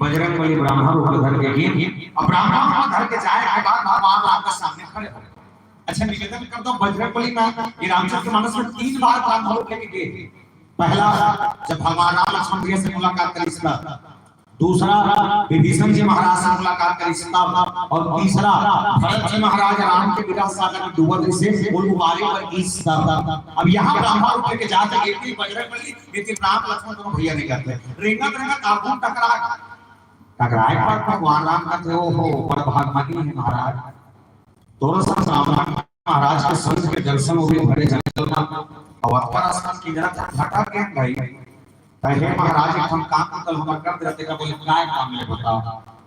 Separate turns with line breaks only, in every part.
बजरंगबली ब्राह्मण रूप धर के ही अब ब्राह्मण रूप धर के जाए के बाद भगवान राम के सामने खड़े हो। अच्छा निवेदन कर दो बजरंगबली में ये रामचरित मानस में 3 बार ब्राह्मण रूप लेके गए। पहला जब भगवान राम लक्ष्मण जी से मुलाकात करी था, दूसरा विभीषण जी महाराज से मुलाकात करी था, और तीसरा भरत जी महाराज राम के विरह सागर में डूबल से उन उबारे पर ईस था। अब यहाँ ब्राह्मण रूप लेके जाते एक ही बजरंगबली लेकिन राम लक्ष्मण दोनों भैया नहीं करते रेंगत रेंगत आगू टकराए पर भगवान राम का थे हो बड़ भागमती है महाराज। दोनों सब राम महाराज के सूर्य के दर्शन हो गए भरे जंगल में अवतार स्नान की जरा घटा के भाई पहले महाराज हम काम कल हम कर देते का बोले काय काम ले बताओ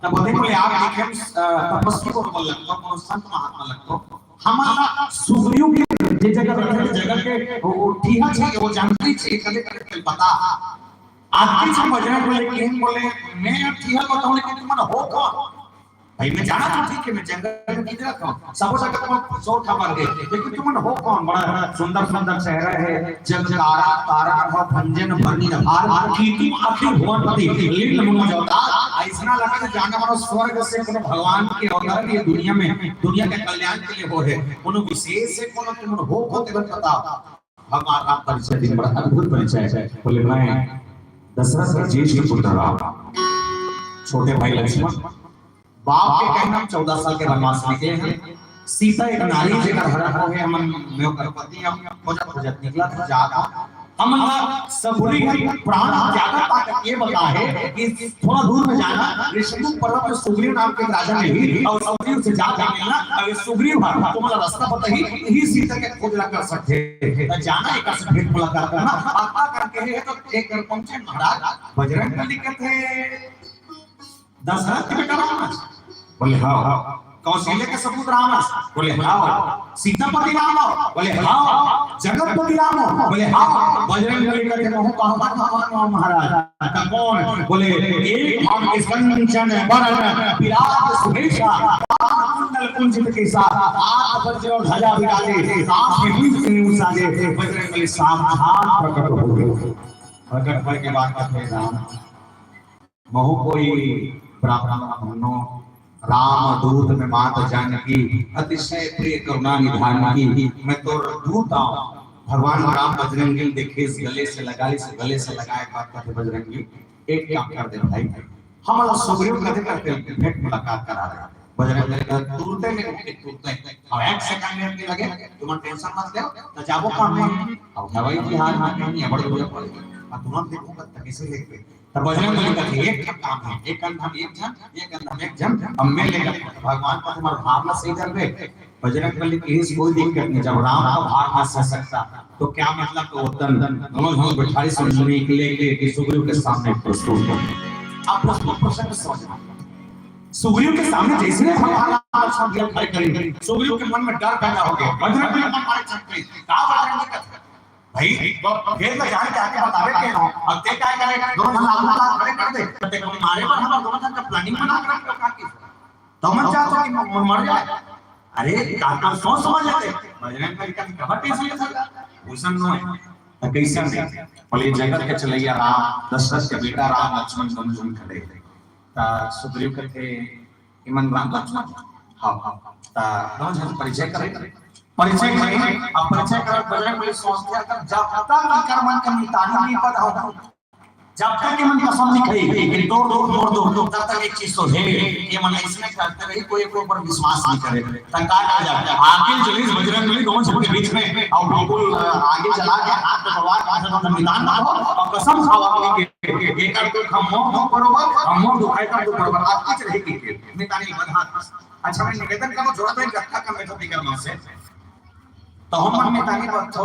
तब बोले आप देखें तपस्वी को बोल लगता को संत महात्मा लगता हमारा सुग्रीव के जे जगह के वो ठीक है वो जानती छे कदे कदे पता आदमी से बजरंगबली बोले मैं ठीक है बताऊं लेकिन तुम हो कौन भाई मैं जाना तो ठीक है मैं जंगल में किधर था सब जगह तुम सो खबर दे लेकिन तुम हो कौन बड़ा सुंदर सुंदर शहर है जग तारा तारा हो भंजन बनी हार कीर्ति आखिर भुवनपति लील मुंह जोता ऐसा लगा कि जाने वाला स्वर्ग से कोनो भगवान के अवतार ये दुनिया में दुनिया के कल्याण के लिए हो है कोनो विशेष है कोनो तुम हो को तेरे पता भगवान राम परिचय दिन बड़ा अद्भुत परिचय है। बोले मैं दशरथ जी के पुत्र राम छोटे भाई लक्ष्मण बाप के कहना 14 साल के वनवास निकले हैं। सीता एक नारी जेकर हरा हो है हम में करपति हम खोजत निकला था जागा हम सबुरी प्राण त्यागा ताकत ये बता है कि थोड़ा दूर में जाना ऋषिमुख पर्वत में सुग्रीव नाम के राजा ने ही और सुग्रीव से जाके मिलना अगर सुग्रीव है तो मतलब रास्ता पता ही सीता के खोज कर सकते हैं जाना एक से भेंट मुलाकात करना पता करके है तो एक घर पहुंचे महाराज बजरंगबली के थे दशरथ के बेटा राम बोले हाँ कौशल्य के सपूत राम बोले हाँ सीतापति राम बोले हाँ जगतपति राम बोले हाँ बजरंगबली का कहूं कहां महाराज का कौन बोले एक हम के संचन वरण विराट सुभेशा कुंडल कुंजित के साथ आठ वज्र ध्वजा विराजे आंख में बीच में साजे बजरंगबली साक्षात प्रकट हो गए। प्रकट होने के बाद कहते राम बहु कोई ब्राह्मणो राम दूत में मात जानकी अतिशय प्रिय करुणा निधान की मैं तो दूत हूं भगवान राम बजरंगी देखे इस गले से लगाए बात करते बजरंगी एक काम कर दे भाई हम सुग्रीव कदे करते भेंट मुलाकात करा रहे बजरंगी तुरते में तुरते अब एक सेकंड में नहीं लगे तुम टेंशन मत लो तो जाबो काम में अब हवाई जहाज में नहीं है बड़ दूर पड़ेगा तुम देखो कैसे लेके तब बजरंगबली का एक काम है एक कंधम एक जन अब मैं लेकर भगवान का तुम्हारा भावना सही कर दे बजरंगबली की कोई दिक्कत नहीं जब राम का भार ना सह सकता तो क्या मतलब तो तन दोनों हम बैठाई सुनने के लिए कि सुग्रीव के सामने प्रस्तुत हो आप प्रश्न समझना सुग्रीव के सामने जैसे भगवान राम सब खड़े करेंगे सुग्रीव के मन में डर पैदा हो गया बजरंगबली मन मारे चक्कर का बजरंगबली का भाई फिर मैं जान के आके बतावे के हो अब ते क्या करे दोनों जन आगू खड़े कर दे ते कोई मारे पर हम दोनों जन का प्लानिंग बना के रख रखा की तो मन चाहता कि मर जाए अरे काका सोच समझ लेते बजरंगबली का खबर कैसे ले सकता भूषण नो है तो कैसे नहीं बोले जगत के चलैया राम दशरथ के बेटा राम लक्ष्मण दोनों खड़े ता सुग्रीव करके इमन राम लक्ष्मण हां ता दोनों जन परिचय करे परिचय करें अब परिचय कर बजरंगबली सोचते हैं जब तक कर्मन का मितानी नहीं पता हो जब तक कि मन कसम नहीं खाई कि दो तब तक एक चीज तो है ये मन इसमें करते रही कोई ऊपर विश्वास नहीं करे तंकार कर जाता है आगे चली बजरंगबली दोनों जन के बीच में और बिल्कुल आगे चला के हाथ पे भगवान का जब मितान ना हो और कसम खावा कि एक कर हम मोह बरोबर हम मोह दुखाई का बरोबर आपकी रहेगी मितानी बधा अच्छा मैं निवेदन करूं थोड़ा सा इकट्ठा कर लेता हूं करना से तो हम मन में तानी बात हो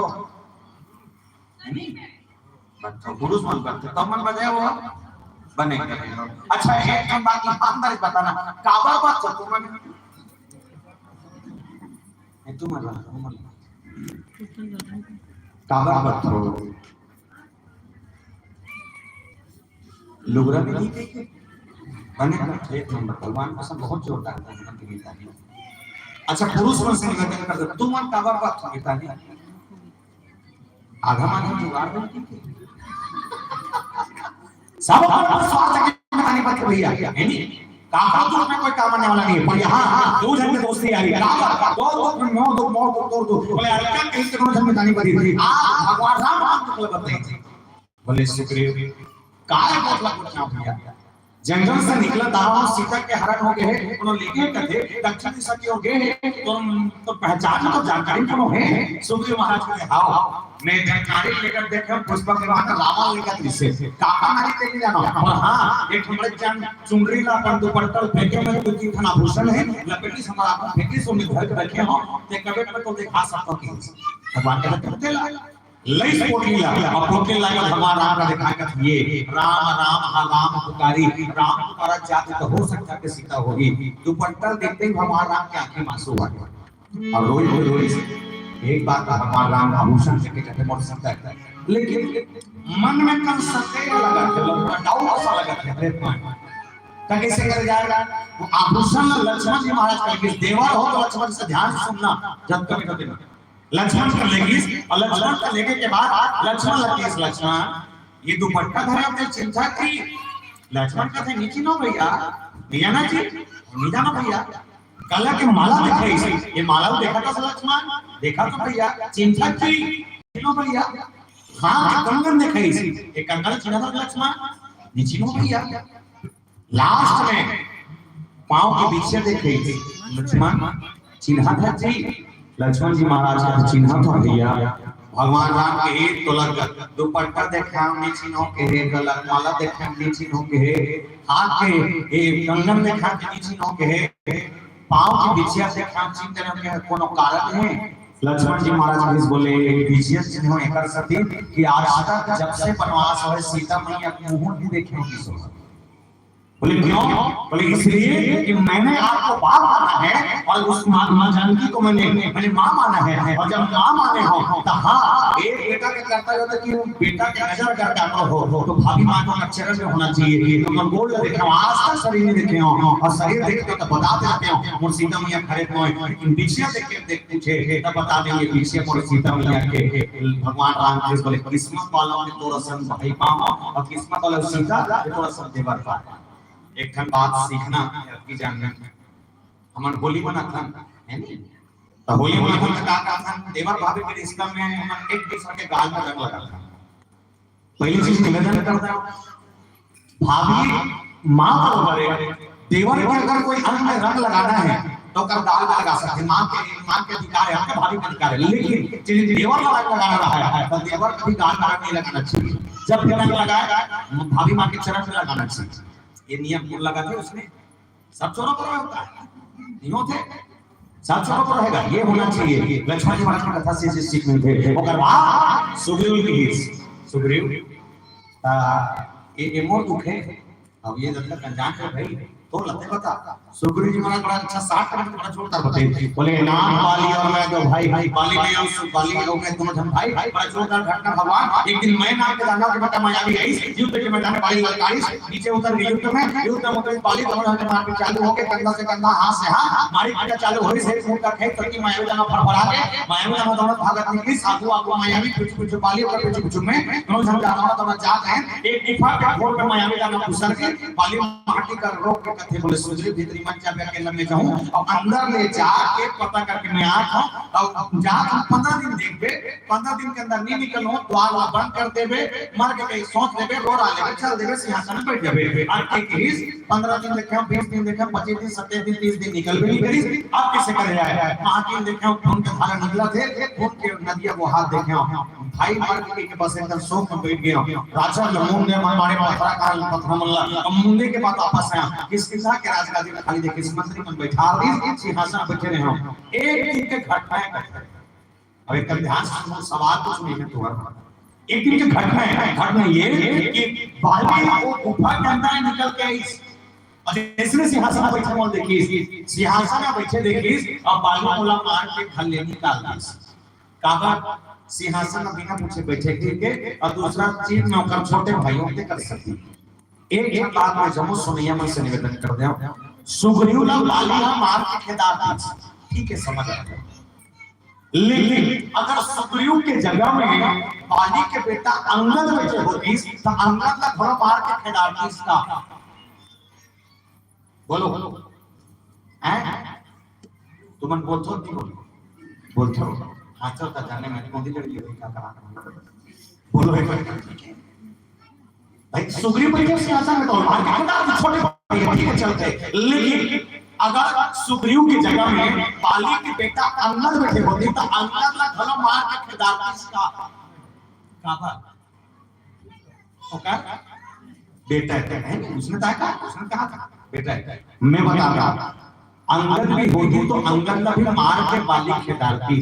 नहीं बच्चों पुरुष मन करते तो मन बजाय वो बने अच्छा एक हम बात ईमानदारी बताना काबा बात तो तुम है तुम काबा बात हो लुगरा भी नहीं बने का एक नंबर भगवान को सब बहुत जोर डालता है उनकी गीता में अच्छा पुरुष मन से निवेदन कर दो तुम मन काबा बात हो गीता में आधा माने जुगाड़ नहीं सब स्वार्थ के तानी बात भैया है नहीं काका तो में कोई काम आने वाला नहीं है पर यहाँ दो जन में दोस्ती आ रही है काका दो बोले अरे क्या कहीं से दोनों जन में तानी बदी थी भगवान राम आपको कोई बताई बोले सुग्रीव काय बोतला कुछ ना भैया जंगल से निकला दावा सीता के हरण हो गए उन्होंने लेके कथे दक्षिण दिशा की हो गए तो पहचान तो जानकारी तो है सुग्रीव महाराज को हां मैं जानकारी लेकर देखा पुष्पक विवाह का रावण लेकर इससे काका नहीं लेके जाना और हां एक हमरे जान चुंगरी ला पर दुपट्टा फेंके में कोई थाना आभूषण है लपेटी हमारा आप फेंके सो में घर के रखे हो ते कबे में तो दिखा सकता कि भगवान के करते ला लई पोटली ला और पोटली ला भगवान राम का दिखाया कि ये राम राम हा राम पुकारी राम पुकारा जाति तो हो सकता कि सीता होगी दुपट्टा देखते ही भगवान राम की आंखें में आंसू आ गए और रोई एक बार भगवान राम आभूषण से कहते मोर सकता है लेकिन मन में कल सत्य लगा थे लोग डाउट ऐसा लगा थे अरे का कैसे कर जाएगा वो आभूषण लक्ष्मण जी महाराज का देवर हो तो लक्ष्मण से ध्यान से सुनना जब कभी कभी लक्ष्मण कर लेगी और लक्ष्मण कर लेने के बाद लक्ष्मण लगती है लक्ष्मण ये दुपट्टा धरे अपने चिंता की लक्ष्मण का थे नीचे ना भैया नियाना जी नीचा ना भैया कला के माला दिखे इसे ये माला देखा था लक्ष्मण देखा तो भैया चिंता की नो भैया हां कंगन दिखे इसे ये कंगन चिन्हा था लक्ष्मण नीचे नो भैया लास्ट में पांव के पीछे देखे लक्ष्मण चिन्हा था जी लक्ष्मण जी महाराज का चिन्ह था भैया भगवान राम के एक तोलक दुपट्टा देखा नीचे नो के है गलत माला देखा नीचे नो के है हाथ के एक कंगन देखा नीचे नो के है पांव के बिछिया देखा चिन्ह के कोनो कारण है लक्ष्मण जी महाराज इस बोले बिछिया चिन्ह एकर सती कि आज तक जब से वनवास हुए सीता मैया मुंह भी देखे होगी सो बोले क्यों बोले इसलिए कि मैंने आपको बाप माना है और उस मां जानकी को मैंने मां माना है और जब मां माने हो तो हां एक बेटा का कर्तव्य होता है कि बेटा के नजर करके आप हो तो भाभी मां का चरण में होना चाहिए तो मैं बोल देखा आज तक शरीर नहीं देखे हो और शरीर देखते तो बता देते हो और सीता मैया खड़े हो लेकिन बिछिया देख के देखते थे तब बता देंगे बिछिया और सीता मैया के भगवान राम के बोले किस्मत वालों ने तोरा सन भाई पाओ और किस्मत वालों सीता तोरा सन देवर पा एक खन बात सीखना की जानना हमन होली मना था है नहीं तो होली मना था का देवर भाभी के रिश्ता में हम एक दूसरे के गाल में रंग लगा था पहली चीज निवेदन करता हूं भाभी मां को बरे देवर को अगर कोई अंग में रंग लगाना है तो कर गाल में लगा सकते मां के अधिकार है आपके भाभी के अधिकार है लेकिन जिन देवर का रंग लगाना रहा है तो देवर कभी गाल में नहीं लगाना चाहिए जब रंग लगाएगा भाभी मां के चरण में लगाना चाहिए ये नियम कौन लगा थे उसने सब छोरों पर होता है तीनों थे सब छोरों पर रहेगा ये होना चाहिए लक्ष्मण जी महाराज की कथा से सीख मिलते थे वो करवा सुग्रीव की सुग्रीव ये मोर दुख है अब ये जब तक अनजान है भाई तो लगते बता सुग्रीव जी महाराज बड़ा अच्छा 60 मिनट बड़ा जोरदार बताए बोले नाम बाली और मैं तो भाई बाली में और बाली और मैं दोनों जन भाई बड़ा जोरदार घटना भगवान एक दिन मैं नाम के दानव के बेटा मायावी आई युद्ध के मैदान में बाली लड़काई नीचे उतर गई युद्ध में बाली दोनों जन मार के चालू हो के कंधा से कंधा हाथ से हाथ मारी काटा चालू होई से खून का खेत तक मायावी जाना फड़फड़ा के मायावी जाना दोनों भागत निकली साधु आपको मायावी कुछ बाली और कुछ में दोनों जन जाना दोनों जात हैं एक गुफा के घोर में मायावी जाना घुसर के बाली माटी का रोक के कथे बोले सुग्रीव भीतरी मन चाहे अकेला में जाऊं और अंदर ले जाके पता करके मैं आता और जा 15 दिन देखबे 15 दिन के अंदर नहीं निकलो द्वार बंद कर देबे मर के कहीं सोच देबे रोड आ लेबे चल देबे सिंहासन पे बैठ जाबे और के किस 15 दिन देखे 20 दिन देखे 25 दिन 27 दिन 30 दिन निकल भी नहीं करी अब कैसे करे जाए महाकिन देखे खून के धारा निकला थे खून के नदियां वो हाथ देखे भाई मर के पास एकदम शोक में बैठ गया राजा लमून ने मारे पथरा काल पथरा मल्ला मुंडे के बाद वापस आया किस किसा के राजगादी में खाली देखे मंत्री मन बैठा रही सिंहासन बैठे रहे हम एक दिन के घटनाएं अब एक ध्यान से सवाल कुछ नहीं है तुम्हारा एक दिन की घटना ये कि बाली वो गुफा के अंदर निकल के इस और इसने सिंहासन पर बैठे मोल देखी सिंहासन पर बैठे देखी और बाली मोला मार के खल्ले निकाल दी काबा सिंहासन में बिना पूछे बैठे के और दूसरा चीज में ओकर छोटे भाइयों के कर सकती एक बात में जमो सुनैया में से निवेदन कर दे सुग्रीव ला बालिया मार के खेदार दी ठीक है समझ आया लेकिन अगर सुग्रीव के जगह में बाली के बेटा अंगद बैठे होती तो अंगद ला थोड़ा मार के खेदार दी इसका बोलो हैं तुम बोलते नहीं बोलते हाथ चलता जाने में मोदी लड़की क्या करा बोलो भाई सुग्रीव जी सिंहासन में तो मार के खड़ा छोटे भाई के चलते, लेकिन अगर सुग्रीव की जगह में बाली के बेटा अंगद बैठे होते तो अंगद ला भला मार के खिदारती इसका काबा ओका बेटा है उसने कहा था बेटा है। मैं बता रहा अंगद भी होती तो अंगद ला भी मार के बाली खिदारती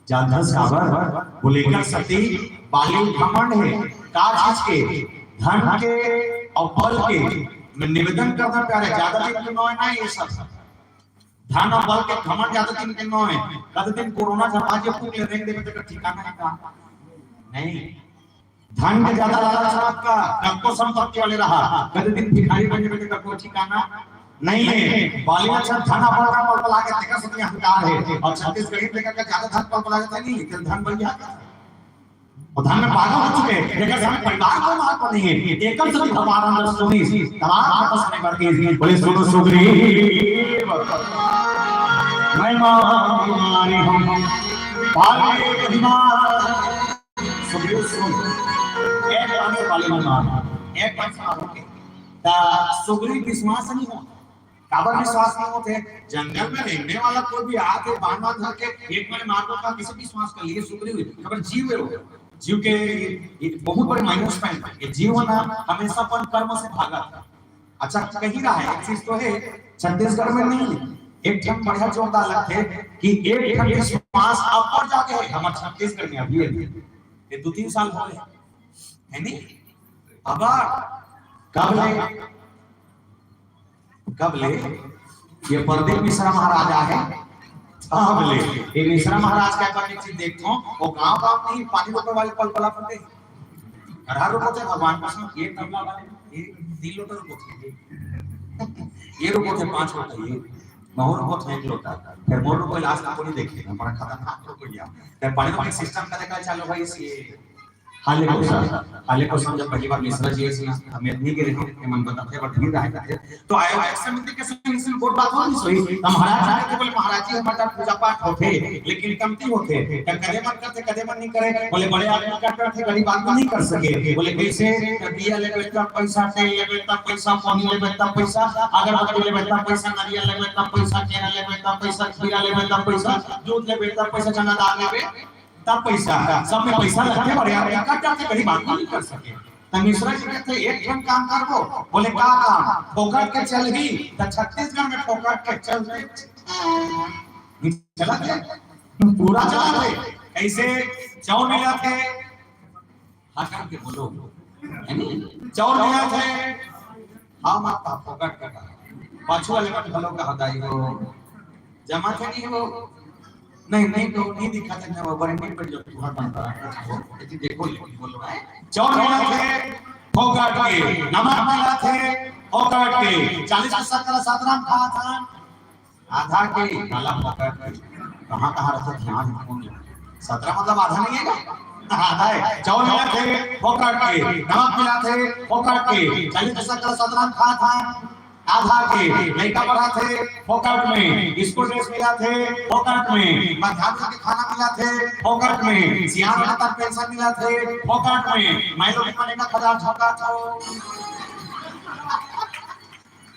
ज्यादा साबर बोलेगा सती बाली घमंड है का चीज के धन के और बल के। मैं निवेदन करना प्यारे ज्यादा दिन के नौ है ना ये सब धन और बल के घमंड ज्यादा दिन के नौ है। कद दिन कोरोना जब आज को ले देंगे तो ठिकाना है का नहीं धन के ज्यादा लालच आपका कब को संपत्ति वाले रहा कद दिन भिखारी बने बैठे कब को ठिकाना नहीं है। बालिया सब धन अपना पल पल आके देखा सभी अहंकार है और छत्तीसगढ़ी देखा का ज्यादा धन पल पल आके नहीं लेकिन धन बढ़ गया और धन में पागल हो चुके हैं लेकिन हम परिवार को महत्व नहीं है। एकल सभी हमारा अंदर सुनी तमाम आपस में करके बोले सुनो सुग्रीव मैं मारी हम पाले कदिमार सुग्रीव सुन एक बार से पाले मार एक बार से आरोगे ता सुग्रीव विश्वास नहीं हो काबर विश्वास नहीं होते जंगल में रहने वाला कोई भी आके बांध धर के एक बार मार दो का किसी विश्वास कर लिए सुग्रीव खबर जीव है जीव के एक बहुत बड़े माइनस पॉइंट है। जीव होना हमेशा अपन कर्म से भागा था। अच्छा कही रहा है एक चीज तो है छत्तीसगढ़ में नहीं एक ठन बढ़िया जोरदार लगते कि एक ठन विश्वास ऊपर जाके है हमारे छत्तीसगढ़ में अभी ये 2-3 साल हो गए है नहीं अब कब ले ये प्रदीप मिश्रा महाराजा है अब ले ये मिश्रा महाराज क्या करने चीज देखो वो गांव नहीं पानी रोकने वाले पल पला पड़ते अठार रुपये थे भगवान कृष्ण एक कमला वाले ये 3 लोटा रुपये ये रुपये थे 5 लोटा ये मोहर रुपये थे 1 लोटा फिर मोहर रुपये लास्ट को नहीं देखे हमारा खतरनाक हो गया फिर पानी का सिस्टम का देखा चलो भाई ये हाले को समझ पहली बार मिश्रा जी से हमें नहीं गिरे के मन बताते बट नहीं रहा है तो आयोग समिति के संग कोर्ट बात हो नहीं सोई महाराज आए थे बोले महाराज जी हमारा पूजा पाठ होते लेकिन कमती होते कदे मन करते कदे मन नहीं करे बोले बड़े आदमी करते थे गरीब आदमी नहीं कर सके बोले कैसे दिया लेबे तब पैसा तेल लेबे तब पैसा पानी लेबे तब पैसा अगरबत्ती लेबे तब पैसा नारियल लेबे तब पैसा केरा लेबे तब पैसा खीरा लेबे तब पैसा दूध लेबे तब पैसा चना दाल लेबे तब पैसा सब में पैसा लगते बड़े आदमी इकट्ठा से गरीब आदमी नहीं कर सके तो मिश्रा जी कहते एक ठन काम करबो बोले का काम ठोकर के चल ही तो छत्तीसगढ़ में ठोकर के चलते चला गया पूरा चला गए ऐसे चौर मिला थे हाथ के बोलो है नहीं चौर मिला थे हम आपका ठोकर का पाछू वाले का भलो का हदाई हो जमा थे नहीं हो नहीं तो नहीं दिखा था वो बड़े नहीं पड़ जो बहुत बनता है ये देखो बोलो है चौर मिला थे फोकट के नमक मिला थे फोकट के 40 का 70 सातराम कहा था आधा के काला फोकट कहां रहता ध्यान कौन 17 मतलब आधा नहीं है आधा है चौर मिला थे फोकट के नमक मिला थे फोकट के 40 का 70 सातराम कहा था आधा के लड़का पढ़ा थे फोकट में स्कूल ड्रेस मिला थे फोकट में मध्याह्न के खाना मिला थे फोकट में सियान खाता पेंशन मिला थे फोकट में महिला के खाने का खजाना झोंका था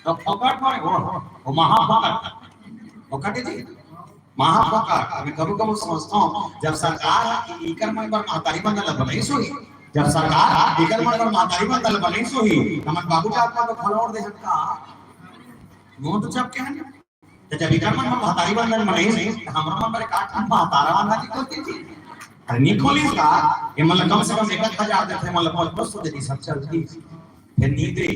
तो फोकट में वो महाफोकट फोकट है जी महाफोकट मैं कभी समझता हूं जब सरकार इकर मन पर महतारी बंदल बनाई सोई जब सरकार इकर मन पर महतारी बंदल बनाई सोई हमर बाबूजी आपका तो खलोड़ दे हटका वो तो जब के हैं तो जब इधर मन महतारी बंदन मने हमरा मन पर काट महतारा वाला की कोती थी अरे निकोलिस का ये मतलब कम से कम 1000 देते मतलब बस तो देती सब चलती फिर नीदे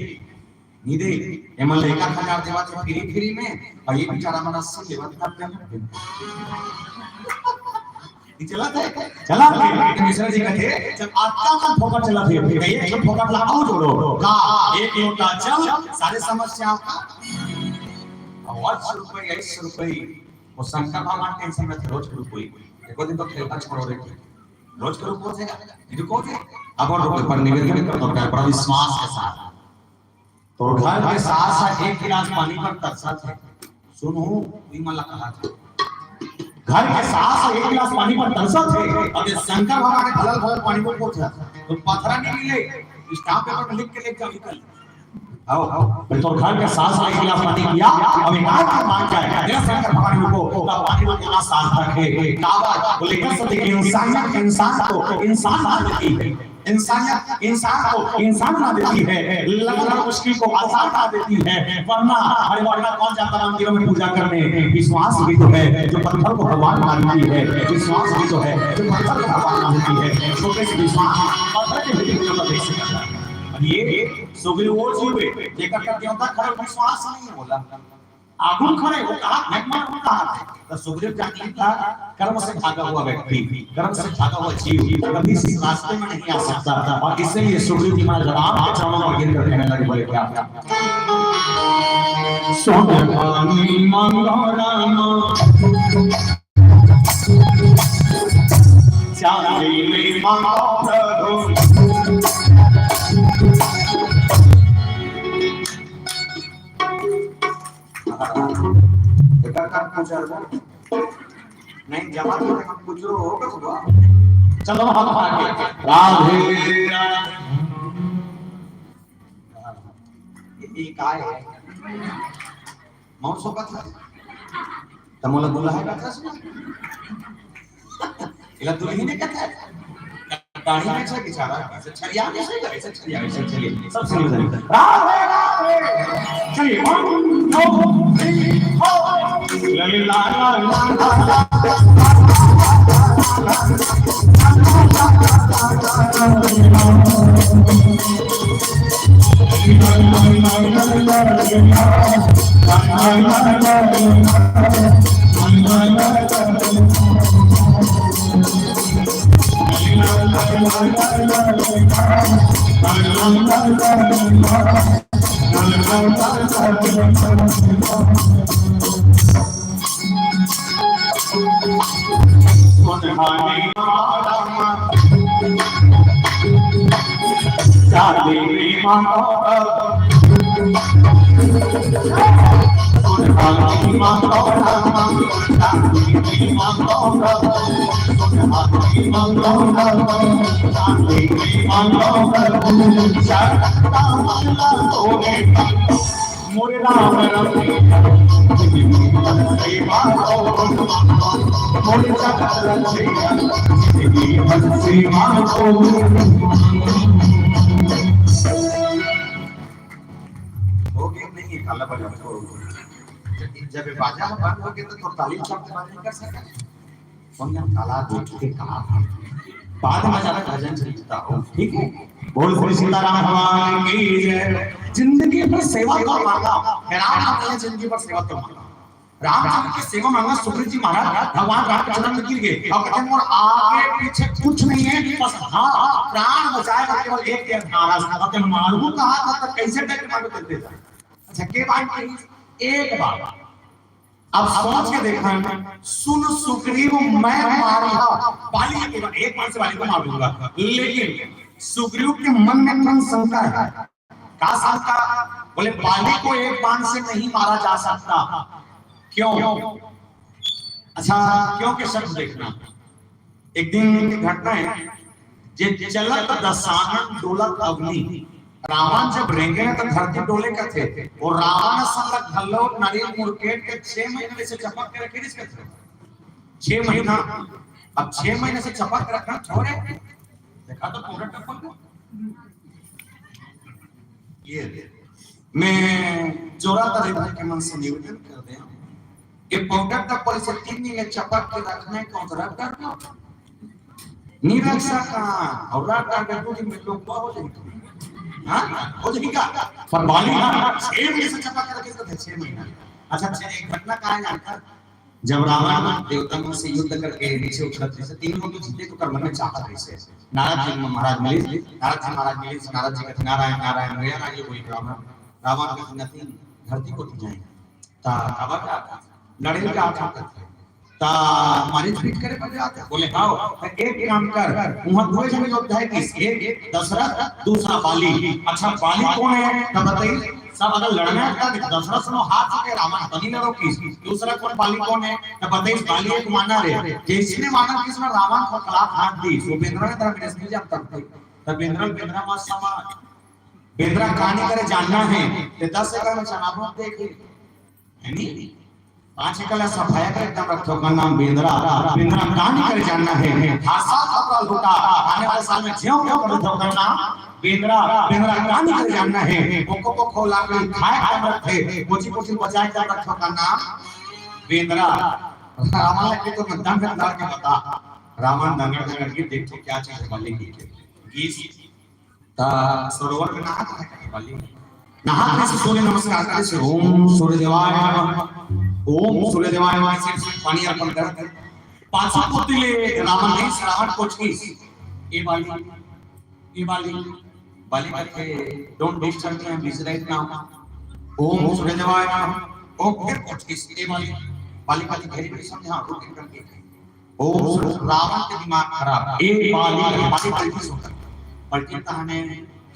ये मतलब 1000 देवा तो फ्री में और ये बेचारा मन 80 लेवा करते हैं चला मिश्रा जी कहते जब आपका मन फोकट चला थे कहिए एक फोकट लाओ जोड़ो का एक लोटा चल सारे समस्या का और रुपए 100 रुपए वो शंकर भगवान टेंशन में थे रोज के रुपए एको दिन तो खेलता छोड़ रहे थे रोज के रुपए थे इनको थे अब और रुपए पर निवेदन कर दो बड़ा विश्वास के साथ तो घर के साथ साथ एक गिलास पानी पर तरसा थे। सुनो विमला कहा था घर के साथ एक गिलास पानी पर तरसा थे। अब शंकर बाबा के खलल खलल पानी को पूछा तो पत्थरा नहीं मिले, स्टाम्प पेपर में लिख के लेके जाओ निकल आओ तो घर के साथ एक गिलास पानी पिया। अब एक आदमी मान जाए मेरा शंकर भगवान को पानी को कितना साथ रखे कावा बोले कसम कि इंसानियत इंसान को इंसान बना देती है, इंसानियत इंसान को इंसान बना देती है, लगना मुश्किल को आसान बना देती है। वरना अरे वरना कौन जाता मंदिरों में पूजा करने, विश्वास भी तो है जो पत्थर को भगवान मानती है, विश्वास भी तो है जो पत्थर को भगवान मानती है। छोटे से विश्वास पत्थर के भी मतलब देख सकता है। ये सुग्रीव वो जीवे जेकर का देवता खरे विश्वास नहीं बोला आगुन खड़े वो कहा भगवान को कहा है तो सुग्रीव जाति था कर्म से भागा हुआ व्यक्ति, कर्म से भागा हुआ जीव कभी इस रास्ते में नहीं आ सकता था। और इसलिए सुग्रीव जी महाराज राम के चरणों में गिर कर कहने लगे बोले क्या सोनानी मंगरामा चाली में मंगो नहीं जमा तो कुछ होगा सुबह चलो हम आगे राधे ये काय है मौसम का था तमोला बोला है कथा सुना इला दुल्ही ने कथा दाढ़ी में छे बेचारा ऐसे छरिया कैसे करे ऐसे छरिया ऐसे चलिए सब सुन लीजिए राधे राधे चलिए 1 2 3 4 ला ला ला मोरे राम जब बाजा बंद हो गया तो तालीम शब्द बात नहीं कर सकता। सोनिया काला देख के कहा बाद में ज्यादा भजन चलता हो ठीक है। बोल श्री सीताराम भगवान की जय। जिंदगी भर सेवा कर मांगा राम अपने जिंदगी भर सेवा कर मांगा रामचंद्र की सेवा मांगा सुग्रीव जी महाराज भगवान राम के चरण में गिर गए। अब कहते हैं और आगे पीछे कुछ नहीं है बस हाँ प्राण बचाएगा केवल एक के नाराज कहते मारू कहा था तो कैसे डर के मारो करते था। अच्छा के बात एक बार अब सोच के देखना सुन सुग्रीव मैं मारूंगा बाली के एक बार से बाली को मार दूंगा। लेकिन सुग्रीव के मन में मन शंका है का शंका बोले बाली को एक बाण से नहीं मारा जा सकता क्यों। अच्छा क्यों के शब्द देखना एक दिन की घटना है जे चलत दशानन डोलत अग्नि रावण जब रेंगे तो धरती डोले का थे और रावण संग घल्लो नारियल मुड़केट के 6 महीने से चपक के रखे इसके थे 6 महीना। अब 6 महीने से चपक के रखना छोड़े देखा तो पूरा टपक ये मैं जोरा तरह के मन से निवेदन कर दे ये पाउडर तक पर से 3 दिन में चपक के रखने को जरा कर दो नहीं रख सका और रात का 2 दिन में लोग हो जाएंगे हां हो जाएगा पर बाली 6 महीने से चपक के रखे तो 6 महीना। अच्छा एक घटना कहा जाता जब रावण देवताओं से युद्ध करके नीचे उतरते से 3 लोग तो जीते तो कर्म में चाहत ऐसे नारद जी महाराज मिले नारद जी कहते नारायण नारायण रे ना ये कोई रावण का नथी धरती को जाए ता अब लड़े का आठा करते ता हमारी ट्वीट करे पर जाते बोले आओ एक काम कर वहां 2 जने योद्धा है किस एक दशरथ दूसरा बाली। अच्छा बाली कौन है तब बताइए सब अगर लड़ना है तो दशरथ नो हाथ से रावण बनी लड़ो किस दूसरा कौन बाली कौन है तो बताइए बाली एक माना रे जिसने माना किसने रावण को खिलाफ हाथ दी सो बेंद्रा ने तरह नहीं जानता तब बेंद्रा मत समाज बेंद्रा कहानी करे जानना है तो 10 एकड़ में चनाबो देख है नहीं 5 एकड़ सफाया कर एकदम रखो का नाम बेंद्रा कहानी करे जानना है भाषा खतरा लुटा आने वाले साल में ज्यों क्यों कर दो का नाम बेंद्रा कहानी करे जानना है को खोला के खाए कर रखे कोची बचाए कर रखो का नाम बेंद्रा रावण के तो दंग दंग के बता रावण दंग के देखो क्या चीज वाली की गीस ता सरोवर में नहा है वाली नहा से सूर्य नमस्कार करे से ओम सूर्य देवाय नमः से पानी अर्पण कर पांचों पुतले रावण ने श्रावण को छीस ये वाली करके don't disturb me busy right now ओम सूर्य देवाय नमः ओ फिर को छीस ये वाली का घेरी में समझा रुक करके ओ रावण के दिमाग खराब एक वाली पलटी होता पलटी कहानी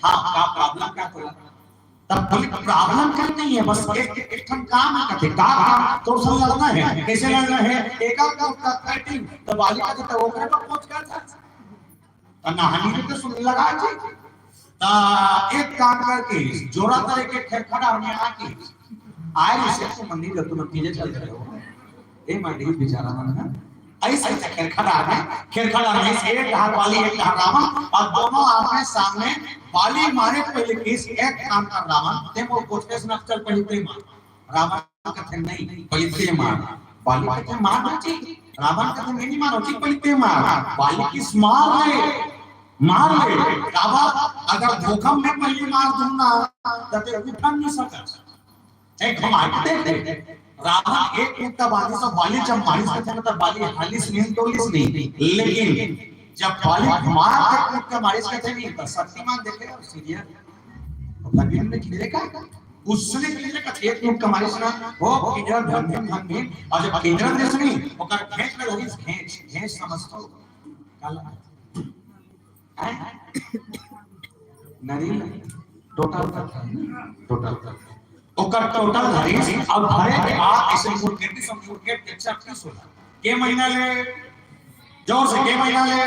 हां का प्रॉब्लम क्या था तब बोले प्रॉब्लम क्या नहीं है बस एक काम है कहते का तो सब लड़ना है कैसे लड़ना है एक का फाइटिंग तो वाली का तो ओकरे पर पहुंच गया था कहानी तो सुन लगा जी ता एक काम करके जोड़ा तरह के खड़ा होने आके आए से मंदिर जो तुम पीछे चल रहे हो ए मंदिर बेचारा मन ऐसे खड़ा है एक हाथ वाली एक हाथ रावण और दोनों आमने सामने वाली मारे पहले केस एक काम कर रावण ते वो कोचेस नक्सल पहले मार रावण कहते नहीं पहले मार वाली कहते मार बच्ची रावण कहते नहीं मारो जी पहले मार वाली की मार ले रावण अगर धोखा में पहले मार दूंगा तो उठा नहीं सकता एक हम देख रावण एक मुक्का बाजी से वाली जब मारिस करते हैं तो वाली हालिस नहीं तोलिस नहीं लेकिन जब वाली मार एक मुक्का मारिस करते नहीं तो शक्तिमान देखे और सीरियर लगन में किधर का उसने किधर का एक मुक्का मारिस ना वो किधर धन में और जब किधर देश नहीं वो कर खेच में होगी खेच समझतो काला नरील टोटल ओकर टोटल हरीस अब भरे आ ऐसे मुर्गेट समझुर्गेट 130 होला के महीना ले जोर से के महीना ले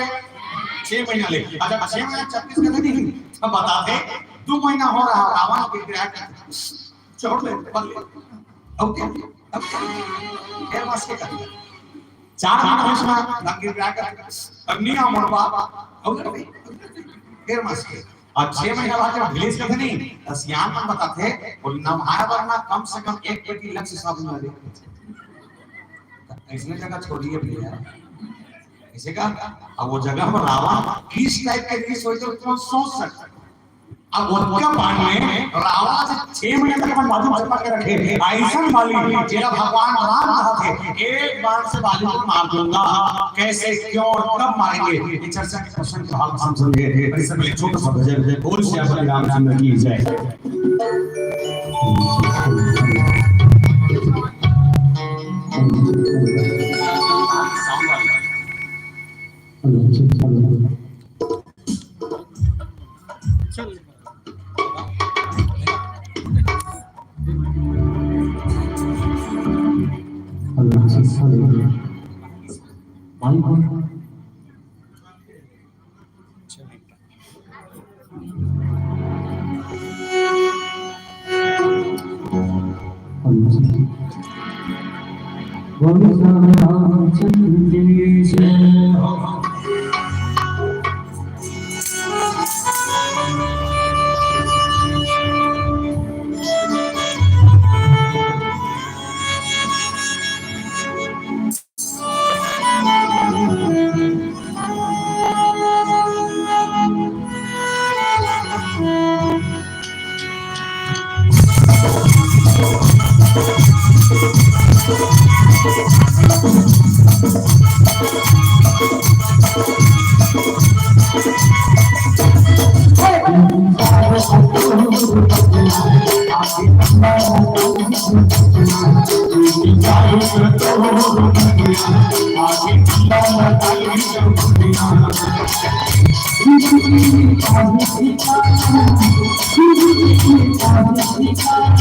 6 महीना ले अच्छा 6 महीना 36 का नहीं अब बताते 2 महीना हो रहा रावण के क्रैक छोड़ ले ओके अब फिर मास के कर 4 महीना होना लंगी क्रैक अग्निया मोरबा ओके फिर मास के और 6 महीना बाद जब विलेज करते नहीं असियान में बताते और नमाया वरना कम से कम 1 पेटी लक्ष्य साबुन लगे इसने जगह छोड़िए भैया इसे का अब वो जगह पर रावण किस टाइप के लिए सोच तो सोच सकते अब उनका पान में रावण से 6 महीने तक अपन बाजू छुपा के रखे ऐसन वाली जेरा भगवान राम कहा थे एक बार से बाजू को मार दूंगा कैसे क्यों और कब मारेंगे ये चर्चा के प्रश्न का हल हम समझे इससे पहले छोटा सा भजन बोल श्री रामचंद्र की जय चल
Thank you.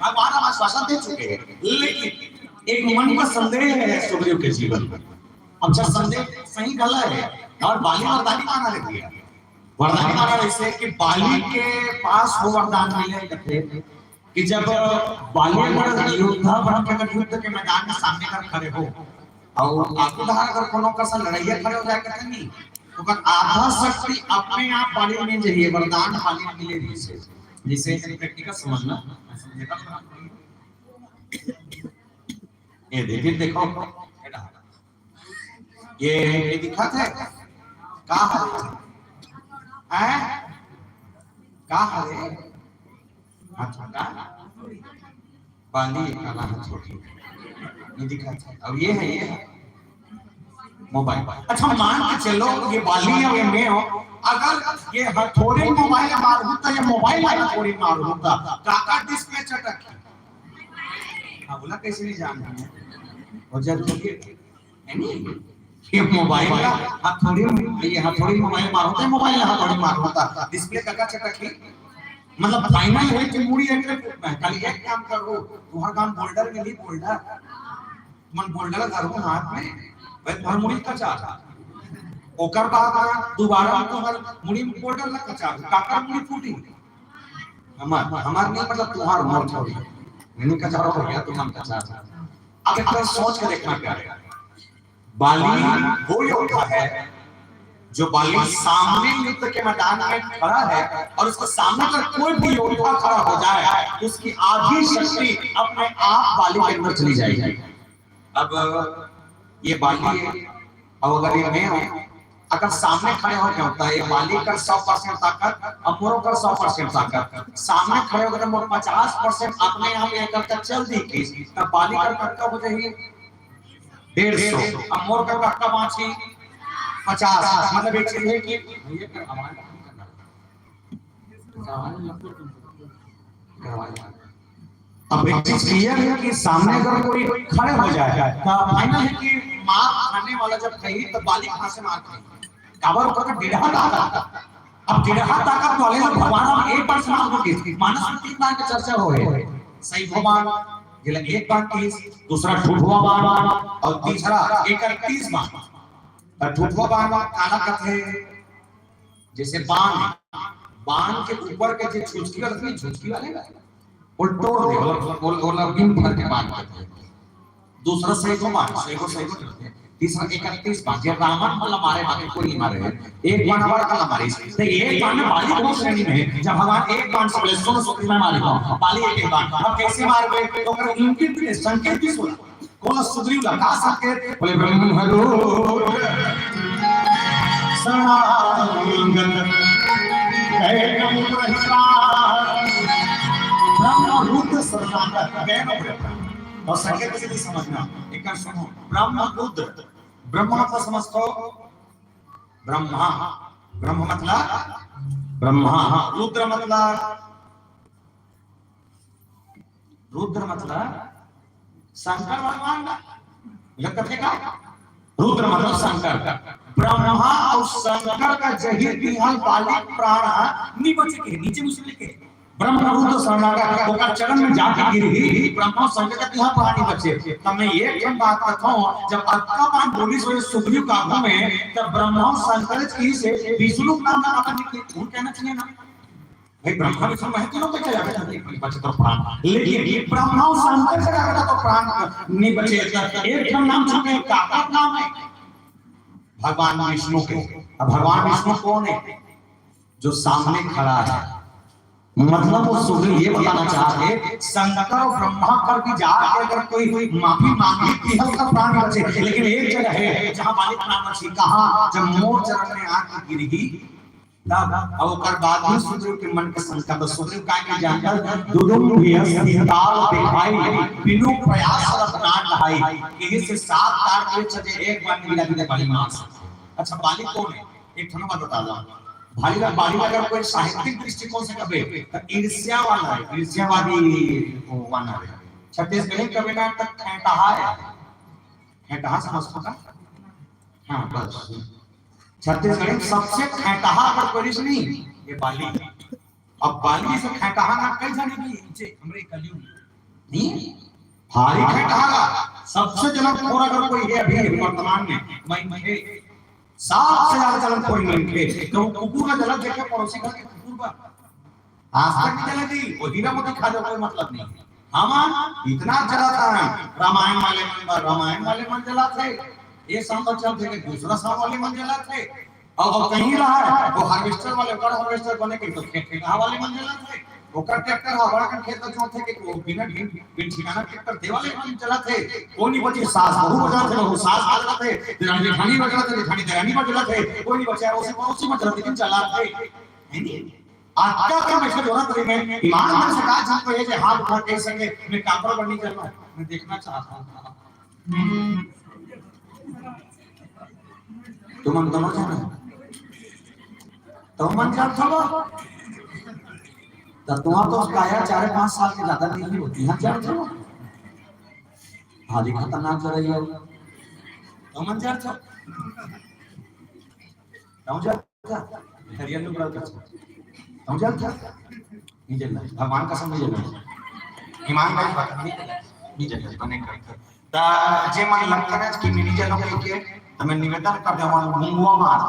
भगवान हम आश्वासन दे चुके हैं, लेकिन एक मन में संदेह है सुग्रीव के जीवन में। अब जब संदेह सही गलत है और बाली वरदानी माना रही है। वरदानी माना ऐसे कि बाली के पास वो वरदान मिले थे कि जब बाली अगर योद्धा बनकर युद्ध के मैदान में सामने कर खड़े हो और आपको अगर कोनो का सा लड़ाइया खड़े हो जाए कहते नहीं तो अगर आधा शक्ति अपने आप बाली में चाहिए वरदान बाली में मिले जिसे प्रैक्टिकल समझना ये देखिए देखो ये दिखा था का है का है अच्छा का बाली काला है छोटी ये दिखा था अब ये है मोबाइल। अच्छा मान के चलो ये बाली है ये मैं हो अगर ये हथौड़ी मोबाइल मार होता ये मोबाइल हथौड़ी मार होता काका डिस्प्ले चटक हाँ बोला कैसे नहीं जान रहे हैं और जब ये मोबाइल का हथौड़ी मोबाइल मार होता है मोबाइल हथौड़ी मार होता डिस्प्ले काका चटक ही मतलब फाइनल है कि मुड़ी एक खाली एक काम करो तुम्हारा काम बोल्डर में नहीं बोल्डर मन बोल्डर करो हाथ में भाई तुम्हारा मुड़ी का चार ओकर बाद दोबारा तुम्हार मुड़ी बोल्डर लग का चार काका मुड़ी फूटी हमार नहीं मतलब तुम्हार मर छोड़ नहीं का चार हो गया तुम का चार अब एक बार सोच के देखना क्या है बाली वो योद्धा है जो बाली सामने युद्ध के मैदान में खड़ा है और उसके सामने अगर कोई भी योद्धा खड़ा हो जाए तो उसकी आधी शक्ति अपने आप बाली के अंदर चली जाएगी। अब ये बाली है और अगर ये मैं हूं अगर सामने खड़े हो क्या होता है बाली का 100% ताकत और मोरो का 100% ताकत सामने खड़े होकर तो मोर 50% अपने आप लेकर तक चल दी की तब बाली का कटका हो जाएगी 150 अब मोर का कटका बाची 50 मतलब एक चीज है कि ये कर हमारे अब एक चीज क्लियर है कि सामने अगर कोई खड़े हो जाए तो फाइनल है कि मार खाने वाला जब कही तो बाली कहां से मार खाएगी काबर का डेढ़ा ताकत अब डेढ़ा ताकत वाले तो भगवान हम एक बार समाप्त हो गई मानस में 3 बार की चर्चा हो है सही भगवान ये एक बार 30 दूसरा ठुठुआ बाण और तीसरा 31 बाण ठुठुआ बाण काला कथे जैसे बाण के ऊपर के जो छुचकी वाले छुचकी वाले वो तोड़ दे मतलब बीम भर के बाण करते दूसरा सही को तीसरा 31 बाण जब रावण मतलब मारे बाकी कोई नहीं मारे एक बाण हमारा कल मारे तो एक बाण में बाली दो श्रेणी में है जब भगवान एक बाण से बोले सुनो सुखी में मारे बाली एक बाण अब कैसे मार गए तो अगर इनके भी संकेत भी सुना कौन सुधरी लगा संकेत बोले ब्रह्मरूप सनागत कैकम प्रहिता ब्रह्मरूप सनागत और संकेत कैसे भी समझना एक बार सुनो ब्रह्मरुद्र ब्रह्मा को समझतो ब्रह्मा ब्रह्म मतलब ब्रह्मा रुद्र मतलब शंकर भगवान का कथे का रुद्र मतलब शंकर ब्रह्मा और शंकर का जहिर बिहार बाली प्राण निबच के नीचे मुझे लिखे ब्रह्म रुद्र शरणागत ओकर चरण में जाके गिरही ब्रह्मा शंकर का यहां प्राणी बचे तब मैं एक जन बात कहता हूं जब अक्का बाण बोली सो सुग्रीव काव्य में तब ब्रह्मा शंकर की से विष्णु नाम का आता निकले वो कहना चाहिए ना भाई ब्रह्मा विष्णु है तीनों बचे जाते बचे तो प्राण लेकिन ब्रह्मा शंकर से जाता तो प्राण नहीं बचे एक जन नाम छूटे काका नाम है भगवान विष्णु के अब भगवान विष्णु कौन है जो सामने खड़ा है मतलब वो सुग्रीव ये बताना चाहते शंकर और ब्रह्मा कर भी जाके अगर कोई माफी मांगी कि हल्का प्राण बचे लेकिन एक जगह है जहां बाली प्राण बची कहां जब मोर चरण में आके गिरगी तब अब ओकर बाद ही सुग्रीव के मन के शंका तो सुग्रीव का के जानकर दुदुम विहताल दिखाई बिनु प्रयास रत प्राण लहाई यही से 7 तार के चले एक बार मिला दिले बाली मार अच्छा बाली कौन है एक थोड़ा बात बता दो बाली अगर कोई साहित्यिक दृष्टिकोण से कहे तो ईर्ष्या वाला है ईर्ष्यावादी वाला है छत्तीसगढ़ी कवि का तक खैंटाहा है खैंटाहा समझते का हां बस छत्तीसगढ़ी सबसे खैंटाहा अगर कोई नहीं ये बाली अब बाली से खैंटाहा ना कई जाने की नीचे हमरे कलियुग नहीं भारी खैंटाहा सबसे जनक थोड़ा अगर कोई है अभी वर्तमान में मैं सबसे ज्यादा चलन कोई नहीं थे तो कुकुर का जलन देखे पड़ोसी घर के कुकुर का आज तक नहीं चले थी वो हीरा मोती खा जाओ कोई मतलब नहीं। हम इतना चला था रामायण वाले मन जला थे ये संभव चलते कि दूसरा साल वाले मन जला थे और कहीं रहा है वो हार्वेस्टर वाले कर हार्वेस्टर बने के तो खेत वाले मन जला थे वो कर ट्रैक्टर हवा का खेत जो थे कि वो बिना बिन ठिकाना ट्रैक्टर दे वाले मन चला थे कोई नहीं बचे सास बहू बजा थे वो सास बजा थे जेठानी बजा थे जेठानी देरानी बजा थे कोई नहीं बचा उसी में चला लेकिन चला थे है नहीं। आज क्या काम इसमें जरूरत रही है ईमानदार से कहा जिनको ये जो हाथ उठा के संगे मैं कापड़ बननी कर रहा हूं मैं देखना चाहता हूं तुम दोनों जानो तो मन जान चलो तो तुम्हारा तो काया 4-5 साल के ज्यादा नहीं होती है जान चलो हाली खतरनाक कर रही है तो मन जान चलो तो जा हरियाणा में बड़ा कर हम जानते नहीं जल्ला भगवान कसम नहीं जल्ला ईमानदारी बात नहीं जल्ला बने कर ता जे मन लगता है कि मिनी जनो के तो मैं निवेदन कर दे मन गुंगुआ मार